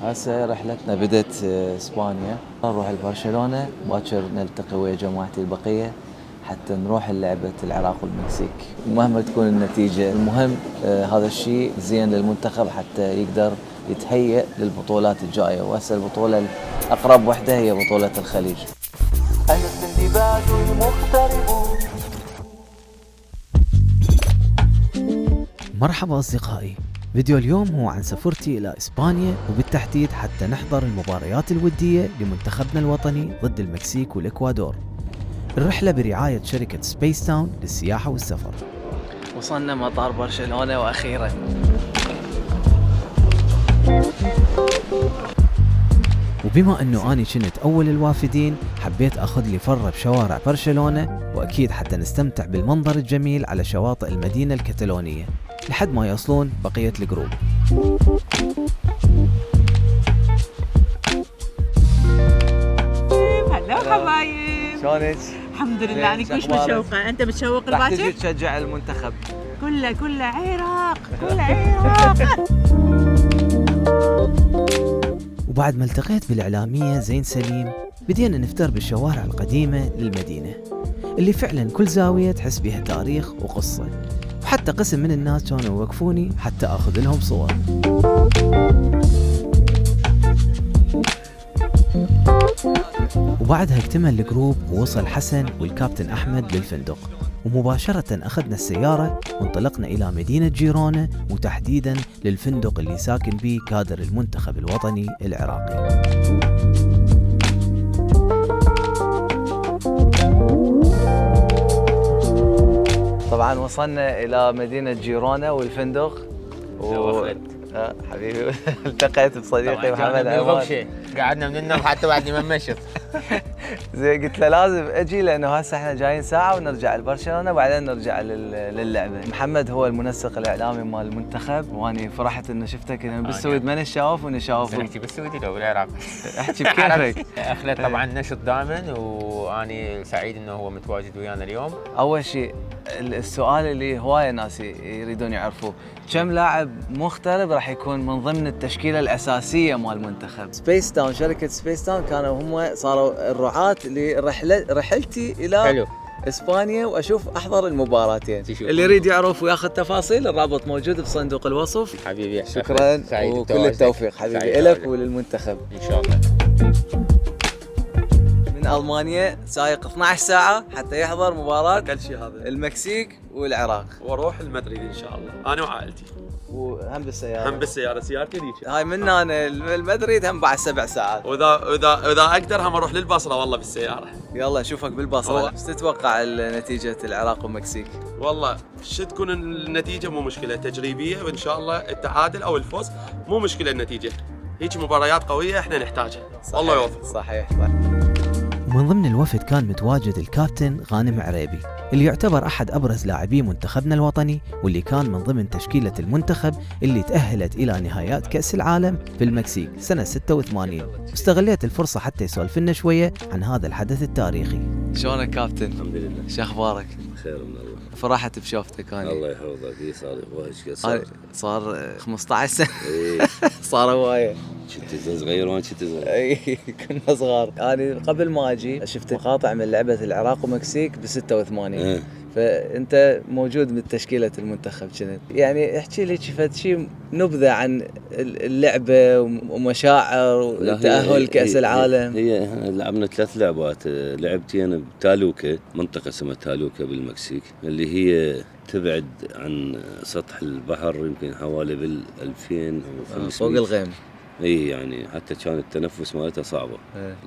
هسه رحلتنا بدت اسبانيا، نروح لبرشلونة، باكر نلتقي ويا جماعتي البقية حتى نروح لعبة العراق والمكسيك، ومهما تكون النتيجة المهم هذا الشيء زين للمنتخب حتى يقدر يتهيأ للبطولات الجاية، وهسه البطولة الأقرب وحدة هي بطولة الخليج. أنا السندباد المغترب. مرحبا أصدقائي، فيديو اليوم هو عن سفرتي إلى إسبانيا، وبالتحديد حتى نحضر المباريات الودية لمنتخبنا الوطني ضد المكسيك والإكوادور. الرحلة برعاية شركة سبيس تاون للسياحة والسفر. وصلنا مطار برشلونة وأخيرا. وبما أنه أنا كنت أول الوافدين، حبيت أخذ لي فرة بشوارع برشلونة، وأكيد حتى نستمتع بالمنظر الجميل على شواطئ المدينة الكتالونية لحد ما يصلون بقية الجروب. هلا حبايب، شلونك؟ الحمد لله. أنا كلش متشوقة. أنت متشوق راح الباكر؟ تجي تشجع المنتخب؟ كله عراق، كله عراق. وبعد ما التقيت بالإعلامية زين سليم، بدينا نفتر بالشوارع القديمة للمدينة اللي فعلا كل زاوية تحس بها تاريخ وقصة، وحتى قسم من الناس كانوا يوقفوني حتى أخذ لهم صور. وبعدها اكتمل الجروب ووصل حسن والكابتن أحمد للفندق، ومباشرة أخذنا السيارة وانطلقنا إلى مدينة جيرونا، وتحديدا للفندق اللي ساكن به كادر المنتخب الوطني العراقي. طبعا وصلنا إلى مدينة جيرونا والفندق حبيبي التقيت بصديقي محمد عواد. قعدنا من النوم حتى بعد ما مشت. زين قلت له لازم اجي لانه هسه احنا جايين ساعه ونرجع لبرشلونه وبعدين نرجع للعبه. محمد هو المنسق الاعلامي مال المنتخب، واني فرحت انه شفتك هنا بالسويد. من نشاف ونشاف نحكي بالسويدي لو بالعراق؟ احكي بكيفك. اخلد طبعا نشط دائما، واني سعيد انه هو متواجد ويانا اليوم. اول شيء السؤال اللي هوايه ناس يريدون يعرفوه، كم لاعب مغترب راح يكون من ضمن التشكيله الاساسيه مال المنتخب؟ سبيس تاون، شركه سبيس تاون كانوا هم صاروا الرعاة لرحلتي الى حلو اسبانيا واشوف احضر المباراتين. اللي يريد يعرف وياخذ تفاصيل الرابط موجود بصندوق الوصف. حبيبي شكرا وكل التوفيق حبيبي لك وللمنتخب ان شاء الله. من المانيا سايق 12 ساعه حتى يحضر مباراه اقل شيء هذا المكسيك والعراق، واروح المدريد ان شاء الله انا وعائلتي. وهم بالسياره؟ هم بالسياره، سيارتي ذيك. هاي من انا المدريد هم بعد 7 ساعات. واذا اقدر هم اروح للبصره والله بالسياره. يلا اشوفك بالبصره. ايش تتوقع نتيجه العراق والمكسيك؟ والله شو تكون النتيجه مو مشكله، تجريبيه وان شاء الله التعادل او الفوز مو مشكله النتيجه. هيك مباريات قويه احنا نحتاجها. الله يوفق. صحيح. ومن ضمن الوفد كان متواجد الكابتن غانم عريبي، اللي يعتبر أحد أبرز لاعبي منتخبنا الوطني، واللي كان من ضمن تشكيلة المنتخب اللي تأهلت إلى نهائيات كأس العالم في المكسيك سنة 86. واستغليت الفرصة حتى يسولف لنا شوية عن هذا الحدث التاريخي. شلونك كابتن؟ الحمد لله. شو أخبارك؟ خير من الله. فرحت بشوفتك أنا. الله يحفظك. صار هواي صار 15 سنة. ايه صار هواية. كنت صغير وانا كنت صغير. اي كنا صغار. انا قبل ما اجي شفت مقاطع من لعبة العراق ومكسيك ب 86. فانت موجود بتشكيلة المنتخب كنت. يعني احكي لي كيف شيء نبذة عن اللعبة ومشاعر وتأهل كأس العالم. هي لعبنا 3 لعبات. لعبتين بتالوكا، منطقة اسمها تالوكا بالمكسيك، اللي هي تبعد عن سطح البحر يمكن حوالي بال 2500 فوق الغيم. اي يعني حتى كان التنفس مالتها صعبه.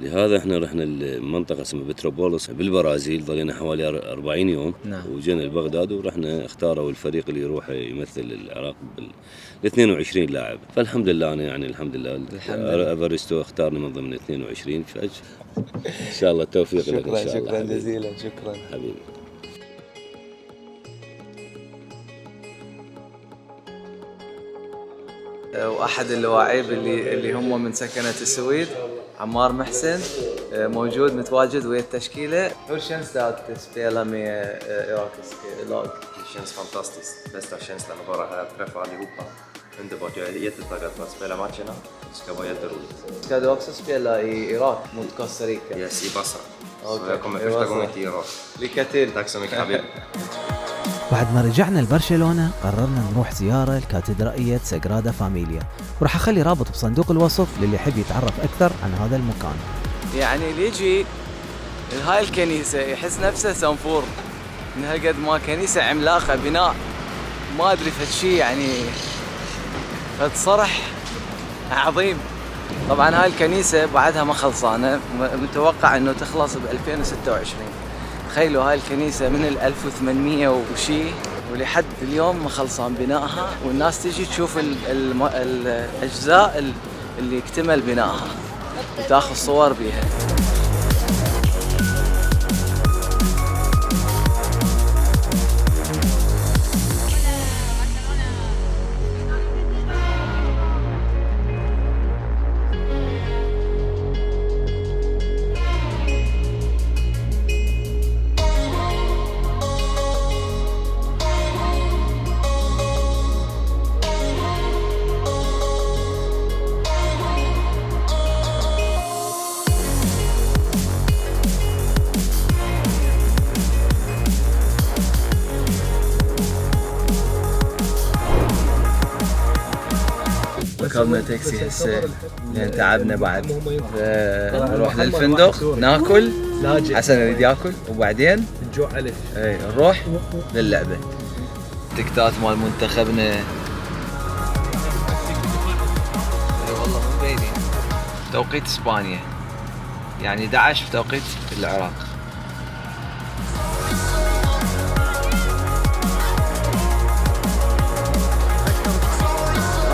لهذا احنا رحنا المنطقه اسمها بتروبولوس بالبرازيل، ضلينا حوالي 40 يوم. نعم. وجينا لبغداد ورحنا اختاروا الفريق اللي يروح يمثل العراق بال 22 لاعب. فالحمد لله انا يعني الحمد لله افرستو اختارني من ضمن 22. ان شاء الله التوفيق لك ان شاء الله. شكرا جزيلا. شكرا حبيبي. واحد اللاعبين اللي هم من سكنة السويد عمار محسن موجود متواجد ويا التشكيله. Hur känns det att spela med irakisk lag? Det känns fantastiskt. Bästa känslan att vara här och träffa allihopa. Underbart. Jag är jättetaggad på att spela matcherna. Det ska vara jätteroligt. Ska du också spela i Irak mot Costa Rica? Yes, i Basra. Okej, Så jag kommer i första Basra. gången till Irak. Lycka till! Tack så mycket Habib. بعد ما رجعنا لبرشلونة قررنا نروح زيارة لكاتدرائية ساغرادا فاميليا، وراح أخلي رابط بصندوق الوصف للي يحب يتعرف أكثر عن هذا المكان. يعني اللي يجي هاي الكنيسة يحس نفسه سنفور، انها قد ما كنيسة عملاقة بناء ما ادري فشي يعني فد صرح عظيم. طبعا هاي الكنيسة بعدها ما خلصانة، متوقع انه تخلص ب 2026. تخيلوا هاي الكنيسة من 1800 وشي ولحد اليوم ما خلصان بنائها، والناس تجي تشوف الأجزاء اللي اكتمل بنائها وتاخذ صور بيها. ركبنا تاكسي هسه لان تعبنا بعد، نروح للفندق ناكل، حسن يريد ياكل وبعدين نجوع عليه. اي نروح للعبه. تكتات مال منتخبنا اي والله مو باينين. توقيت اسبانيا يعني 11 في توقيت العراق.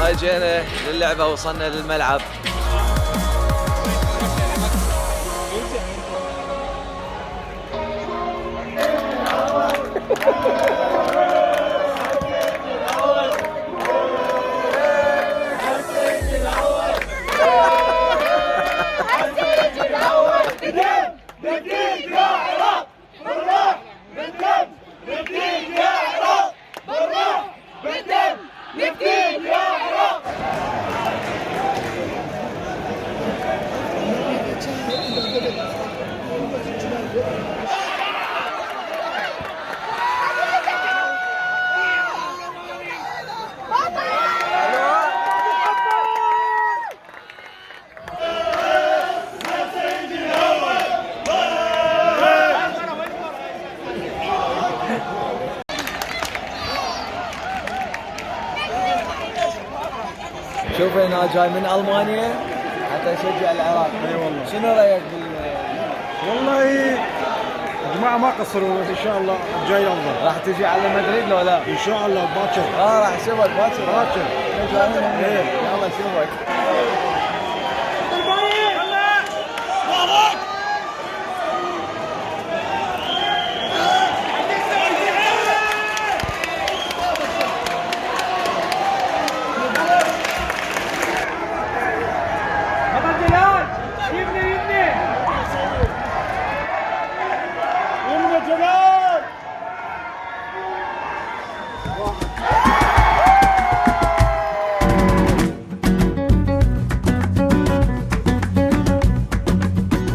هاي جينا للعبة، وصلنا للملعب. شوف هنا جاي من المانيا حتى يشجع العراق. اي والله. شنو رايك والله يا جماعه ما قصروا، ان شاء الله الجاي افضل. راح تجي على مدريد لو لا؟ ان شاء الله باكر. راح اشوفك باكر. يلا اشوفك.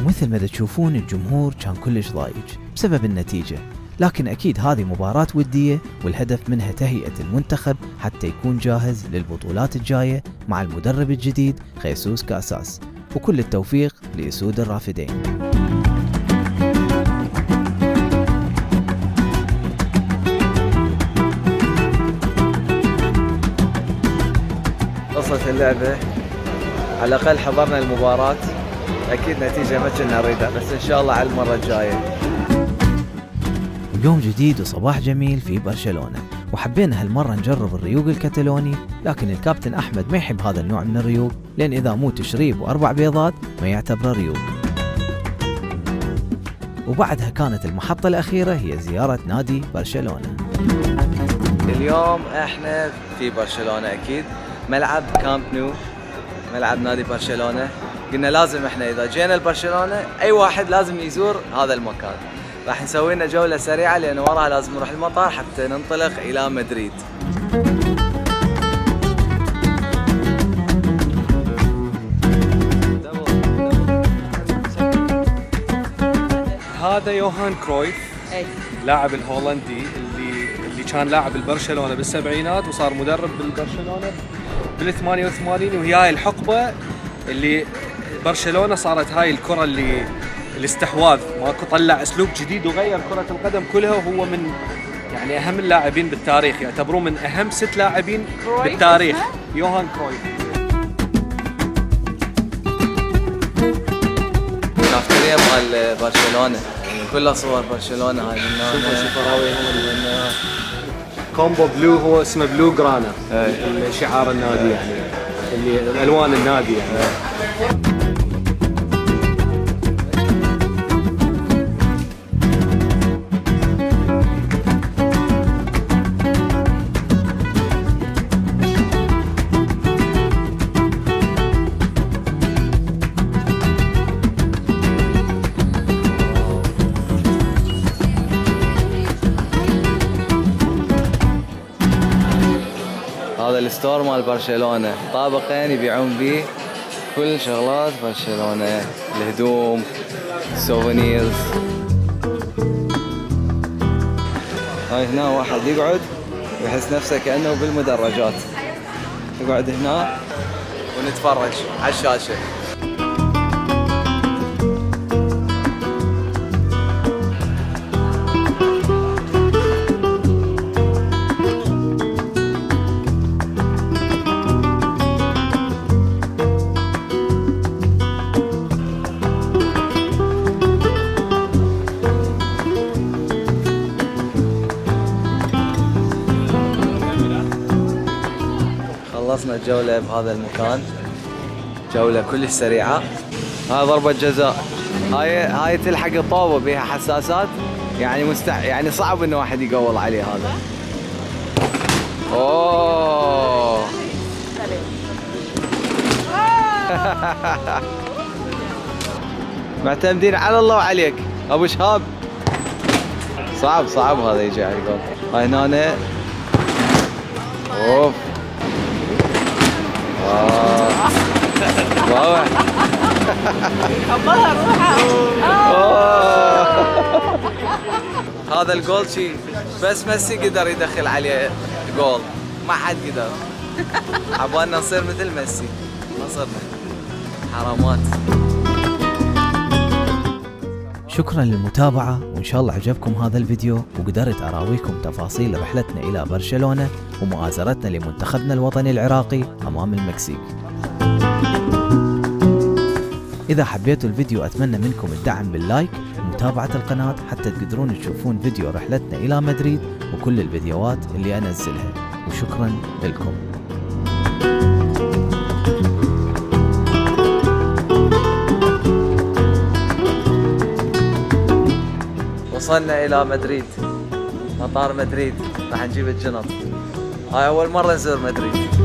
ومثل ما تشوفون الجمهور كان كلش ضايج بسبب النتيجة، لكن أكيد هذه مباراة ودية والهدف منها تهيئة المنتخب حتى يكون جاهز للبطولات الجاية مع المدرب الجديد خيسوس كاساس، وكل التوفيق لأسود الرافدين. قصة اللعبة على الأقل حضرنا المباراة، أكيد نتيجة ما كنا نريدها بس إن شاء الله على المرة الجاية. يوم جديد وصباح جميل في برشلونة، وحبينا هالمرة نجرب الريوق الكتالوني، لكن الكابتن أحمد ما يحب هذا النوع من الريوق، لأن إذا مو تشريب وأربع بيضات ما يعتبره ريوق. وبعدها كانت المحطة الأخيرة هي زيارة نادي برشلونة. اليوم احنا في برشلونة، أكيد ملعب كامب نو، ملعب نادي برشلونة. قلنا لازم احنا اذا جينا لبرشلونه اي واحد لازم يزور هذا المكان. راح نسوي لنا جوله سريعه لان وراها لازم نروح المطار حتى ننطلق الى مدريد. هذا يوهان كرويف لاعب الهولندي اللي كان لاعب البرشلونه بالسبعينات وصار مدرب بالبرشلونه بال88 وهي الحقبه اللي برشلونه صارت هاي الكره اللي الاستحواذ ماكو طلع اسلوب جديد وغير كره القدم كلها وهو من يعني اهم اللاعبين بالتاريخ يعتبروه من اهم 6 لاعبين بالتاريخ. يوهان كرويف. كافتيريا مال برشلونه كلها صور برشلونه هاي شوف راوي هون كومبو بلو هو اسمه بلو جرانا شعار النادي يعني اللي الوان النادي يعني. هذا الستور مال برشلونه طابقين يبيعون به كل شغلات برشلونه، الهدوم، السوفينيرز. هاي هنا واحد يقعد ويحس نفسه كأنه بالمدرجات، يقعد هنا ونتفرج على الشاشة. خلصنا الجولة بهذا المكان، جولة كلش سريعة. هاي ضربة جزاء، هاي تلحق الطوبة بها حساسات، يعني يعني صعب انه واحد يقول عليه هذا. اوه معتمدين على الله وعليك ابو شهاب. صعب هذا يجي على الجول. هاي هنا اوف روح حبها روحها. هذا الجول شي بس ميسي قدر يدخل عليه جول، ما حد قدر. عبالنا نصير مثل ميسي، ما صرنا حرامات. شكرا للمتابعة، وإن شاء الله عجبكم هذا الفيديو وقدرت أراويكم تفاصيل رحلتنا إلى برشلونة ومؤازرتنا لمنتخبنا الوطني العراقي أمام المكسيك. إذا حبيتوا الفيديو أتمنى منكم الدعم باللايك ومتابعة القناة حتى تقدرون تشوفون فيديو رحلتنا إلى مدريد وكل الفيديوهات اللي أنزلها، وشكرا لكم. وصلنا إلى مدريد، مطار مدريد، راح نجيب الجنط. هاي أول مرة نزور مدريد.